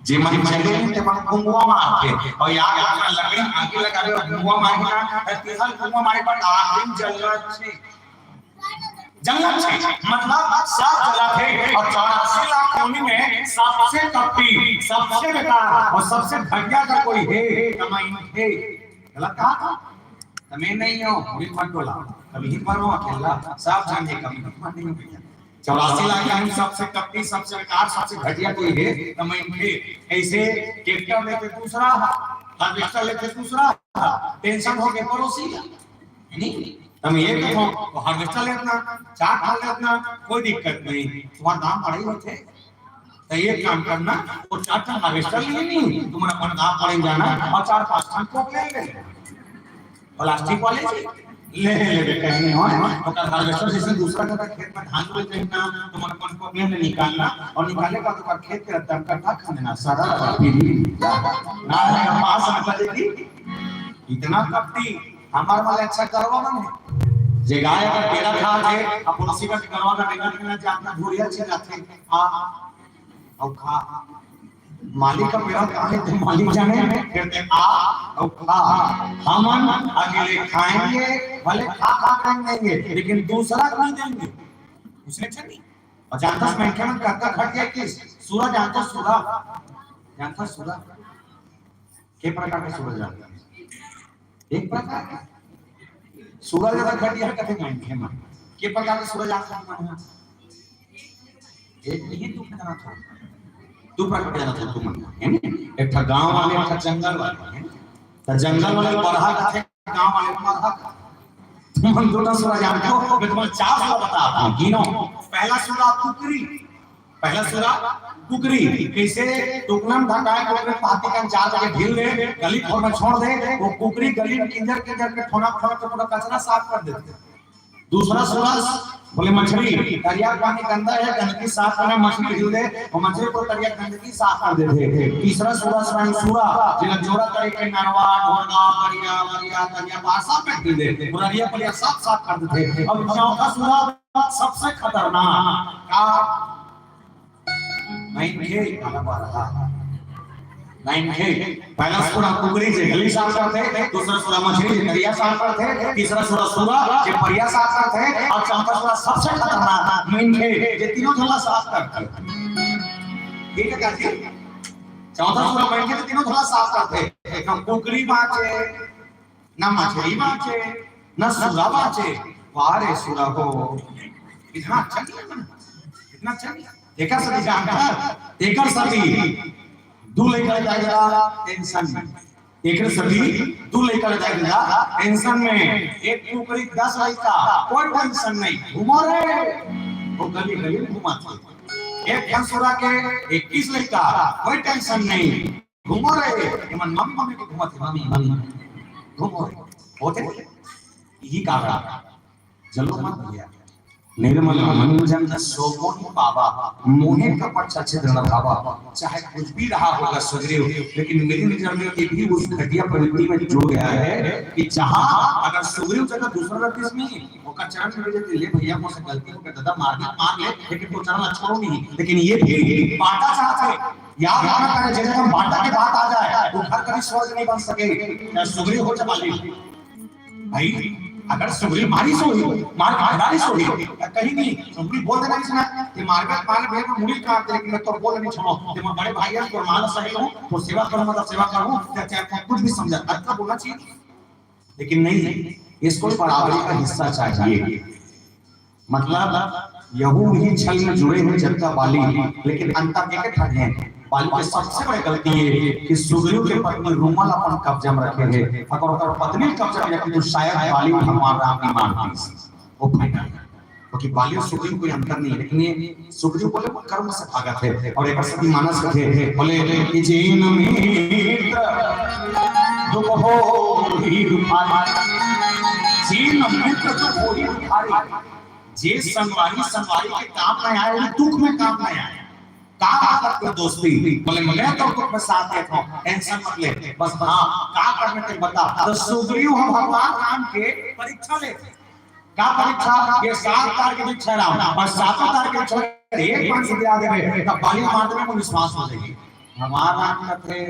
जे मन चले ते मन गुंगुआ मार के और यार अपना लकड़ी आगे लगा दे गुंगुआ मार के तिहल गुंगुआ मारे पर आखिर जल्ला छे जंगल छे मतलब साफ जला थे और 84 लाख योनि में सबसे कपटी सबसे बेकार और सबसे घटिया का कोई है कमाई है गलत कहा था मैं नहीं हूं हित मत बोला कभी हित मारो अकेला साफ जानिए कभी हित मत नहीं भैया 84 लाख योनि सबसे कपटी सबसे बेकार सबसे घटिया कोई है कमाई है ऐसे ट्रैक्टर लेके दूसरा हार्वेस्टर लेके दूसरा टेंशन हो के पड़ोसी नहीं तुम ये देखो हार्वेस्टर लेना चार खा लेना कोई दिक्कत नहीं तुम्हारा दाम बढ़ाई होते तो ये काम करना वो 4 टन हार्वेस्टर लिए नहीं तुम्हारा अपन दाम बढ़ाई जाना और 4-5 टन को ले ले प्लास्टिक वाले ले ले कहीं हो तो कर हार्वेस्टर जैसे दूसरा का खेत में धान बोल देना तुम्हारा अपन को में निकालना और निकाले का तो कर खेत के दम कट्ठा खाना सारा फिर ना पास आ जाएगी इतना कपटी हमारे वाले अच्छा करवा मन जे गाय का पेड़ा खा के अब पड़ोसी का करवा का देखा ना जातना धुरिया छे जाते हां और खा मालिक का पेड़ा खाए तो मालिक जाने फिर ते आ और खा हम अकेले खाएंगे भले खा देंगे लेकिन दूसरा नहीं देंगे उसने चली और जानता मैं क्या करता खट गया कि सूरज जानता सूरज के प्रकार का सूरज जानता एक प्रकार का सूरज का घटिया कथे नहीं है के प्रकार का सूरज आता है एक नहीं तू कहना था तू प्रकार कहना था तू मन है एक था गांव वाले एक था जंगल वाले है तो जंगल वाले बरहा का थे गांव वाले बरहा का तुम दोनों सूरज जानते हो मैं तुम्हें 4 सूरज बताता हूं गिनो पहला सूरज कुकरी कैसे टुकलम ढकाए को पाती का 4 जगह ढील दे गली खोल में छोड़ दे वो कुकरी गली में किंजर के ठोना के पूरा कचरा साफ कर देते। दूसरा सूरज बोले मछली दरिया पानी गंदा है गंदगी साफ करना मछली ढील दे वो मछली को दरिया गंदगी साफ कर देते। तीसरा सूरज रानी सूरा जिला जोड़ा करे के नरवा ढोलगा मरिया दरिया बासा पे ढील दे पूरा दरिया पर साफ कर देते। अब चौथा सूरज सबसे खतरनाक का पहला सूरा कुकरी से गली साफ करते दूसरा सूरा मछली से दरिया साफ करते तीसरा सूरा सूरा जे परिया साफ करते और चौथा सूरा सबसे खतरनाक मेंढे जे तीनों झोला साफ करते ठीक है क्या जी चौथा सूरा मेंढे जे तीनों झोला साफ करते एक कुकरी बाचे ना मछली बाचे ना सूरा बाचे वारे सूरा को इतना अच्छा इतना अच्छा एका सदी जानता एकर सदी दू लेकर जाएगा टेंशन में एकर सदी दू लेकर जाएगा टेंशन में एक टुकड़ी 10 लड़का कोई टेंशन नहीं घुमा रे वो गली गली घुमाते एक खंसुरा के 21 लड़का कोई टेंशन नहीं घुमा रे मन मम्मी को घुमाते मम्मी घुमो होते यही काबरा जलो मत भैया निर्मल मंजन शोभन पावा मोहे कपट छछिद्र न भावा। चाहे कुछ भी रहा होगा सुग्रीव, लेकिन निरंजन में भी उस घटिया प्रवृत्ति में जुड़ गया है कि जहां अगर सुग्रीव जगह दूसरा रहती इसमें वो का चरण में देते ले भैया मुझसे गलती हो गई दादा मार ले लेकिन तो चरण छोड़ो नहीं। लेकिन ये भी बांटा चाहते याद रखना करे जैसे हम बांटा के बात आ जाए तो घर कभी स्वर्ग नहीं बन सके। सुग्रीव हो चपाली भाई, अगर सुग्रीव मारी सो ही मार मारी सो ही कहीं नहीं सुग्रीव बोल देना इसमें कि मारकर पाल भेड़ को मुड़ी काट दे, लेकिन मैं तो बोल नहीं छोड़ो कि मैं बड़े भाई है तो मान सही हूं तो सेवा करूं मतलब सेवा करूं चाहे कुछ भी समझा अच्छा बोलना चाहिए। लेकिन नहीं, इसको बराबरी का हिस्सा चाहिए। मतलब यहू ही छल में जुड़े हुए जनता वाली, लेकिन अंतर एक ठग है। बाली के सबसे बड़ी गलती है कि सुग्रीव के पत्नी रूमल अपन कब्जा में रखे हैं। अगर ओकर पत्नी कब्जा में रखी तो शायद बाली हमारा राम की मानती वो फायदा, क्योंकि बाली और सुग्रीव कोई अंतर नहीं है। लेकिन ये सुग्रीव बोले कर्म से भागत है और एक सभी मानस थे बोले कि जैन मित्र दुख हो ही दुखारी, जैन मित्र दुख हो ही दुखारी। जे संगवारी के काम में आए दुख में काम में आए का मतलब दोस्ती बोले मैं तो दुख में साथ देता हूं टेंशन मत ले बस हां का करने के बता। तो सुग्रीव हम भगवान राम के परीक्षा ले का परीक्षा ये 7 तार के परीक्षा राम और 7 तार के छोड़ एक बार से गिरा देवे तब बाली मारने में विश्वास हो जाएगी। हमारा राम थे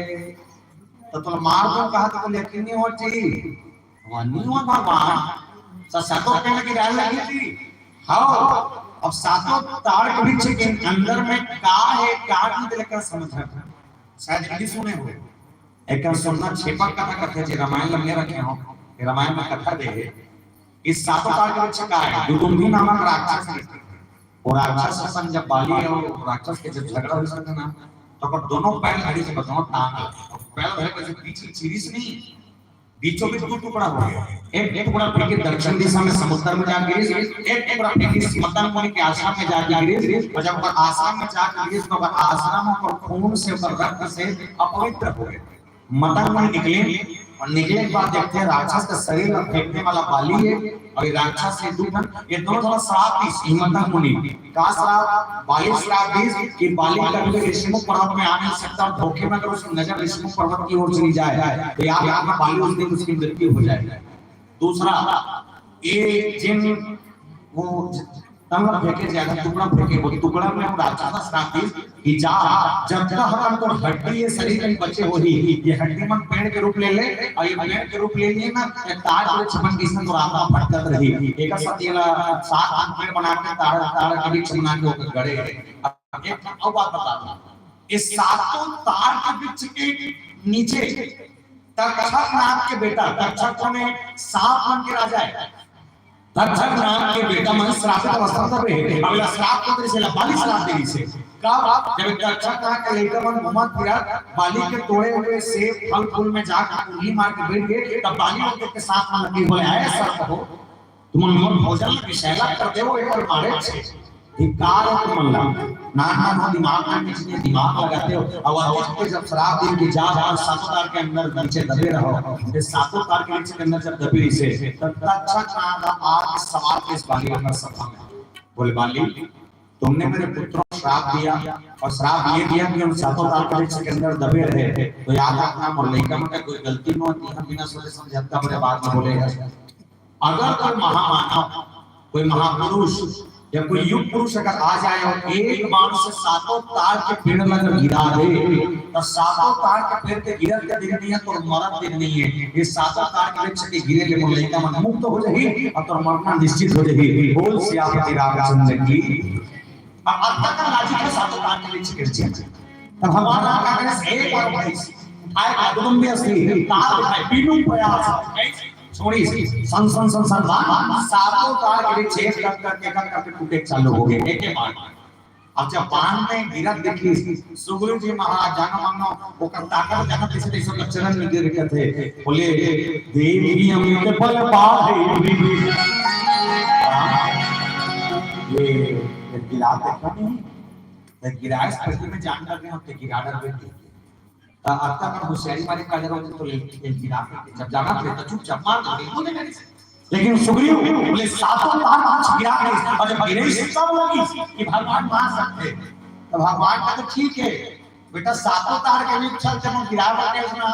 तो तुम मार दो कहा तो यकीन नहीं होती नहीं हुआ भगवान सातों के लगी डाल लगी थी। हाँ अब 7 तार के वृक्ष के अंदर में का है का की लेकर समझ है शायद हिंदी सुने हो एक सुनना छेपक कथा करते थे रामायण लगे रखे हो रामायण में कथा दे इस 7 तार के वृक्ष का है दुदुम्भी नामक राक्षस और राक्षस संग जब बाली और राक्षस के जब झगड़ा हो सकता ना तो पर दोनों पैर हरी से बताओ टांग पैर धरे कैसे पीछे चिरिस नहीं बीचों बीच 2 टुकड़ा हो गया। एक टुकड़ा फेंके दक्षिण दिशा में समुद्र में जा गिरे, एक टुकड़ा फेंके मदन मुनि के आश्रम में जा गिरे और जब आश्रम में जा गिरे तो आश्रम और खून से रक्त से अपवित्र हो गए। मदन मुनि निकले और निकले के बाद देखते हैं राक्षस का शरीर में फेंकने वाला बाली है और ये राक्षस से दूर ये दोनों थोड़ा श्राप दी मदन मुनि का श्राप बाली श्राप दी कि बाली कभी ऋषिमुख पर्वत में आ नहीं सकता और धोखे में अगर उसकी नजर ऋषिमुख पर्वत की ओर चली जाए तो यहाँ में बाली उस दिन उसकी मृत्यु हो जाएगी। दूसरा ये जिन वो तंग फेंके जाएगा टुकड़ा फेंके वो टुकड़ा में राक्षस श्राप दी कि जा जब तक हम तो हड्डी ये शरीर में बचे हो ही ये हड्डी मन पेड़ के रूप ले ले और ये पेड़ के रूप ले लिए ना तार के छमन की तो रामा फटकत रही एक साथ ये 7 पेड़ बना के तार के बीच बना के होकर गड़े एक और बात बता दूं इस 7 तार के बीच के नीचे तक्षक नाम के बेटा तक्षक ने सांप बन के राजा है तक्षक नाम के बेटा मन श्रापित अवस्था में रहे अगला श्राप को से बाली श्राप देनी से कब जब तक्षक का लेकर मन घुमत फिरा बाली के तोड़े हुए सेब फल फूल में जाकर उंगली मार के बैठ गए तब बाली के साथ में लगी बोले आए सर हो तुम मन भोजन विषैला कर दे वो एक और मारे धिक्कार है तुम ना दिमाग में किसी दिमाग लगाते हो और के जब शराब दिन की जा 7 तार के अंदर नीचे दबे रहो ये 7 तार के नीचे के अंदर जब दबे इसे तब तक्षक का आग सवाल के इस बाली का सभा में बोले बाली तुमने मेरे पुत्रों को श्राप दिया और श्राप ये दिया कि हम 7 तार के नीचे के अंदर दबे रहे तो याद रखना मुरलिका में कोई गलती न होती हम बिना सोचे समझता बड़े बात में बोलेगा। अगर कोई महामानव कोई महापुरुष या कोई युग पुरुष अगर आ जाए और एक बार से 7 तार के पेड़ में गिरा दे तो 7 तार के पेड़ के गिरत के दिन नहीं है तो मरत दिन नहीं है ये 7 तार के वृक्ष के गिरे ले मुरलिका मन मुक्त हो जाएगी और तो मरना निश्चित हो जाएगी। बोल सियापति रामचंद्र की। अब अंतर का लाजी के 7 तार के वृक्ष गिर जाए तब हमारा कांग्रेस एक बार भाई आए कुटुंब में असली तार दिखाई पीनू प्रयास छोड़ी सन 7 तार के वृक्ष एक करके टूटे चालू हो गए एक बार। अब जब बाण में गिरत देखी सुग्रीव जी महाराज जानो मानो वो ताकत जगत इसे इसके चरण में गिर रखे थे बोले देवी अमृत बल पाए ये गिरा देखा नहीं गिराए स्थिति में जान कर गए होते गिरा डर बैठे आता का होशियारी वाले काजर होते तो गिरा जब जाना फिर तो चुपचाप मार दो बोले लेकिन सुग्रीव बोले सातों तार आज गिरा नहीं, और जब गिरे से तब लगी कि भगवान मार सकते, तो भगवान का तो ठीक है बेटा, सातों तार के भी चल जब गिरा बाटे उसना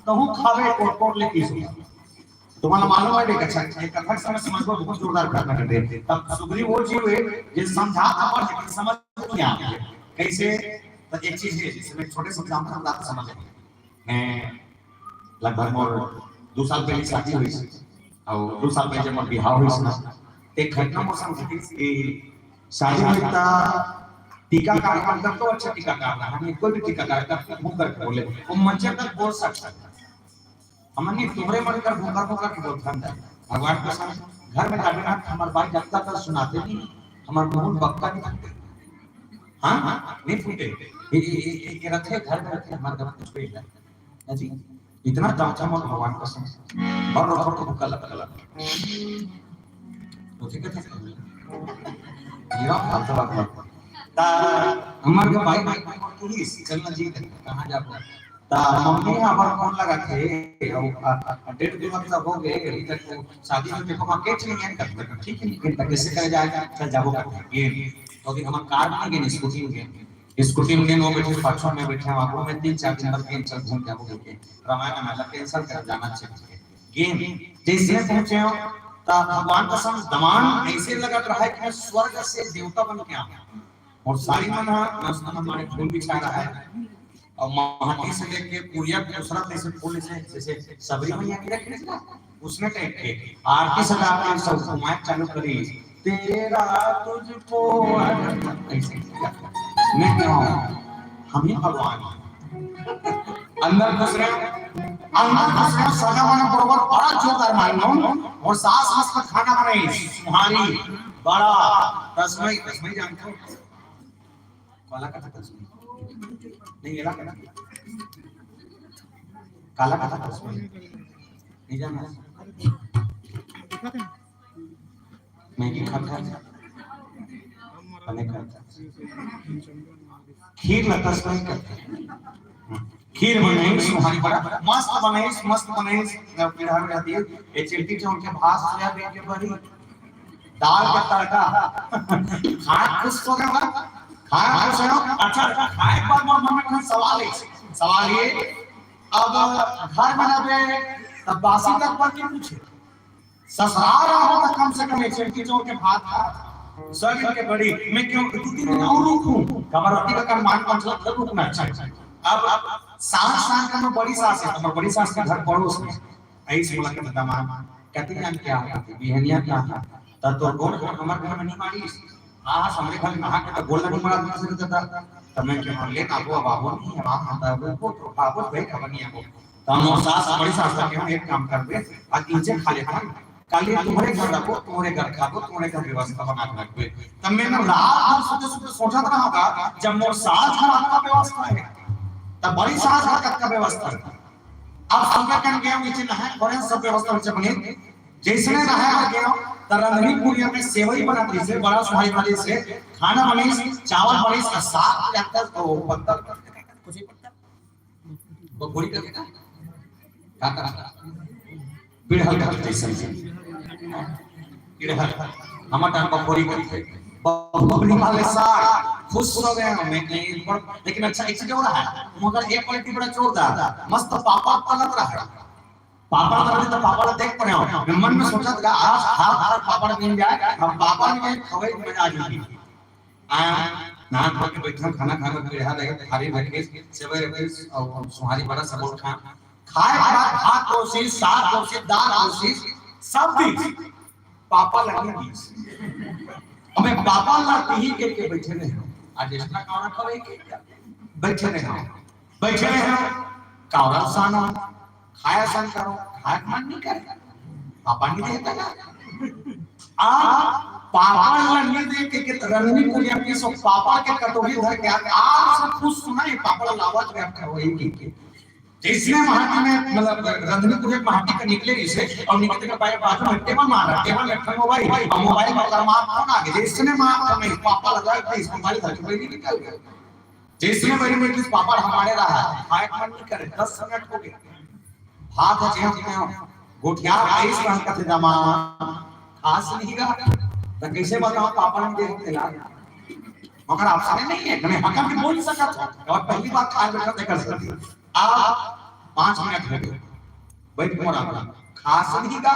कहूं खावे कोट कोट लेके सुना। तुम्हाला मालूम है एक अच्छा एक कथक समझ समझो बहुत जोरदार करना कर दे। तब सुग्रीव वो जीव है ये समझा और लेकिन समझ नहीं आ कैसे। तो एक चीज है जिसमें छोटे से एग्जांपल हम आपको समझ आए। मैं लगभग मोर 2 साल पहले शादी हुई थी और 2 साल पहले जब मोर बिहाव हुई ना, एक घटना मोर संग घटी कि शादी में था टीका कार्यक्रम का, तो अच्छा टीका करना है, कोई भी टीका कार्यक्रम मुंह करके बोले वो मंच पर बोल सकता है, हमने तुम्हारे मन कर भूखा भूखा के बोलता है भगवान के साथ घर में जाके ना हमारे भाई जब तक सुनाते नहीं हमारे मुंह बक्का नहीं फूटे। हाँ नहीं फूटे, ये रखे घर में रखे हमारे घर में कुछ भी है जी, इतना चमचम और भगवान का साथ और रोक को भूखा लगा तो ठीक है ये फालतू बात मत ता हमारे भाई भाई चलना जी कहां जाओ ता मम्मी हमार फोन लगा थे और डेढ़ दिन मतलब हो गए अभी तक शादी में देखो हम कैसे नहीं करते ठीक है, लेकिन कैसे करे जाएगा चल जाओ ये तो कि हम कार में गए स्कूटी में वो बैठे पाछो में बैठे आगो में 3-4 दिन बाद कैंसिल घूम के आगो के रामायण में लग कैंसिल कर जाना चाहिए गेम जैसे पहुंचे हो ता भगवान का संग दमान ऐसे लगा रहा है कि मैं स्वर्ग से देवता बन के आया और सारी मन हमारे फूल बिछा रहा है और महाटी से लेके पूरिया दूसरा जैसे फूल जैसे सबरी मैया की रखी ना उसने टाइप के आरती सजा के सब घुमाए चालू करी तेरा तुझको ऐसे मैं क्यों हम ही भगवान अंदर घुस रहे सजा बना बरोबर बड़ा जोरदार मारनो और सास मस्त खाना बनाई तुम्हारी बड़ा तस्मै जानते हो काला का तस्मै नहीं ये लगा काला का तस्मै नहीं जाना मैगी खाता है बने खाता खीर में तस्मै करते खीर बनाई सुहानी बड़ा मस्त बनाई पीढ़ा में रहती है ये चिल्टी चौन के भात सोयाबीन के बड़ी दाल का तड़का खाए खुश हो गया खाए खुश हो अच्छा खाए पर मन में सवाल ये अब घर बनावे तब बासी तक पर क्यों पूछे ससुराल रहो तो कम से कम एक चिल्टी चौन के भात सोयाबीन के बड़ी मैं क्यों 2-3 दिन और रुकूं कमर रोटी का कर मान मतलब तब रुकना अच्छा अब सास का मैं बड़ी सास है तो बड़ी सास का घर पड़ोस में ऐसे बोला के दामाद कहते हैं क्या है बिहनिया क्या है तो गोल हमारे घर में नहीं मारी हां हमरे घर में नहा के तो गोल नहीं मारा दूसरे देता तब मैं क्या ले ना वो बाबू नहीं है वहां आता है वो तो बाबू भाई खबर नहीं है तो हम सास बड़ी सास का हम एक काम कर दे आज नीचे खा लेता कल ये तुम्हारे घर रखो तुम्हारे घर खाओ तुम्हारे घर व्यवस्था बना के रखो तब मैंने रात भर सोचा था होगा जब मोर सास घर आपका व्यवस्था है तब बड़ी सास घर का व्यवस्था है अब संगे कन गया नीचे नहाए और सब व्यवस्था नीचे बने जैसे नहाया गया तरंगनी पूरी में सेवई बनाती से बड़ा सुहाई वाली से खाना बने चावल बने साग लगता तो पत्थर कुछ ही पत्थर वो गोली का का पिड़हल का जैसे पिड़हल हमारा बकोरी करते बबली वाले साग खुश हो गए मैं कहीं पर लेकिन अच्छा एक चीज हो रहा है मगर एक क्वालिटी बड़ा जोरदार मस्त पापा तलत रहा है पापा तलत तो पापा देख पड़े हो मन में सोचा था आज हाथ पापा मिल जाए हम पापा में खवे मजा आ जाएगी ना खा के बैठा खाना खाना पिढ़ा रहे थाली रख के सेवई रख और सुहारी बड़ा सब खा खाए भात कोशिश साग कोशिश दाल कोशिश सब भी पापा लगी हमें पापा लाते ही के बैठे रहे आज इसका खाना खावे के बैठे रहे कावरा साना खाया सन करो खाया मन नहीं करे पापा नहीं देता ना आ पापा नहीं दे के रणनी को अपनी सो पापा के कटोरी धर के आज सब कुछ सुनाई पापा लावत में आपका वही के जिसने महाटी में मतलब रंधनीपुर में महाटी का निकले इसे और निकलते के बाजू में टेबल मारा टेबल रखा मोबाइल में करमार फोन आ गया जिसने मार नहीं पापा लगाया था इस मोबाइल धर के बैठी निकल गया जिसने मेरे में किस पापा हमारे रहा खाए मन नहीं करे 10 मिनट हो गए भात है हम गोठिया आइस बन का थे जमा खास नहीं गा तो कैसे बताओ पापा ने देख के ला मगर आपसे नहीं है मैं हकम के बोल सका था और पहली बात खाए बैठा कर सकती आ 5 मिनट हो गए बैठ मोरा खास नहीं गा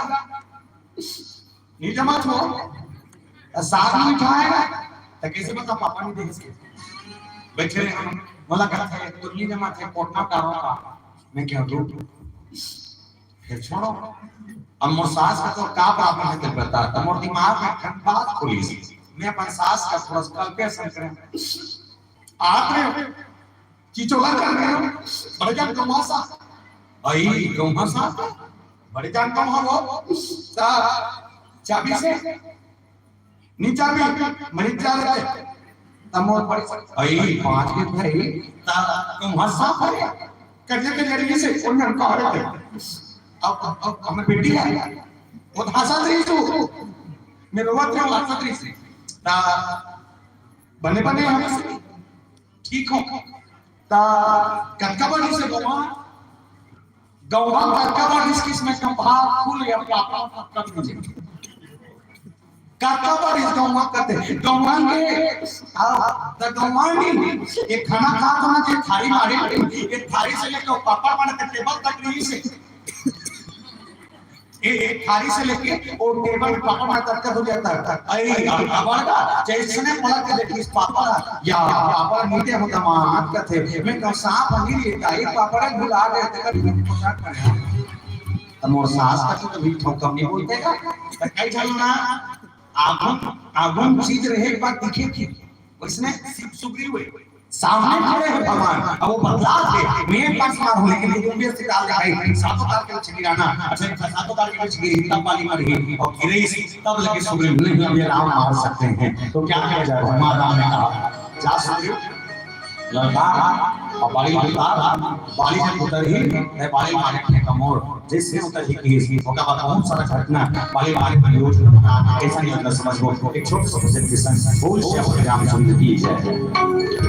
नहीं जमा छो साथ में उठाएगा तो कैसे बता पापा ने देख के बैठे हम बोला कहता है तो नहीं जमा थे कोटना डालो का मैं क्या रूप फिर छोड़ो अब मोर सास का तो का प्रॉब्लम है तेरे बता तो मोर दिमाग में ठंड बात खुली मैं अपन सास का थोड़ा कल्पेशन करें आप रहे चिचोला कर रहे हो बड़े जान गौमासा आई गौमासा बड़े जान कौन हो ता चाबी से नीचा भी मरीज जा रहे तमोर बड़ी आई 5 के भाई ता गौमासा करे करने के जरिए से उन्हें कह रहे थे अब हमें बेटी है वो भाषा रही तो मेरे वक्त में भाषा रही से ता बने बने हमें ठीक हो ता कटका बड़ी से गौवा कटका बड़ी किस में कम भाग फूल या पापा कर मुझे कटका बड़ी गौवा करते गौवा के ता गौवा नहीं ये खाना खा तो ना ये थाली मारे ये थाली से लेकर पापा बने तक टेबल तक नहीं से एक थाली से लेके और टेबल पापा में तक हो जाता है अरे पापा का जैसे पड़ा के देखिए इस पापा या पापा नीचे होता मान का थे मैं कहा सांप नहीं लेता एक पापा ने भुला गए थे कभी पोशाक पहना अब मोर सास का तो भी ठोक नहीं बोलते का कई चलना आगुन चीज रहे एक बात दिखे थी उसने सुग्रीव हुए सामने खड़े हैं भगवान अब वो बदला थे मैं पास मार होने के लिए उम्मीद से डाल गए सातों तार के नीचे गिराना अच्छा सातों तार के नीचे गिरी तब वाली मर गई और गिरे इसी तब लगे सुग्रीव नहीं हम ये राम मार सकते हैं तो क्या किया जाए माता ने कहा जा सुग्रीव लड़का और बाली से उतर ही मैं बाली मारे के कमोर जिससे उतर ही की होगा बहुत सारा घटना बाली की योजना कैसा नहीं मतलब समझ हो एक छोटे से प्रोजेक्ट के संग बोल से रामचंद्र की जय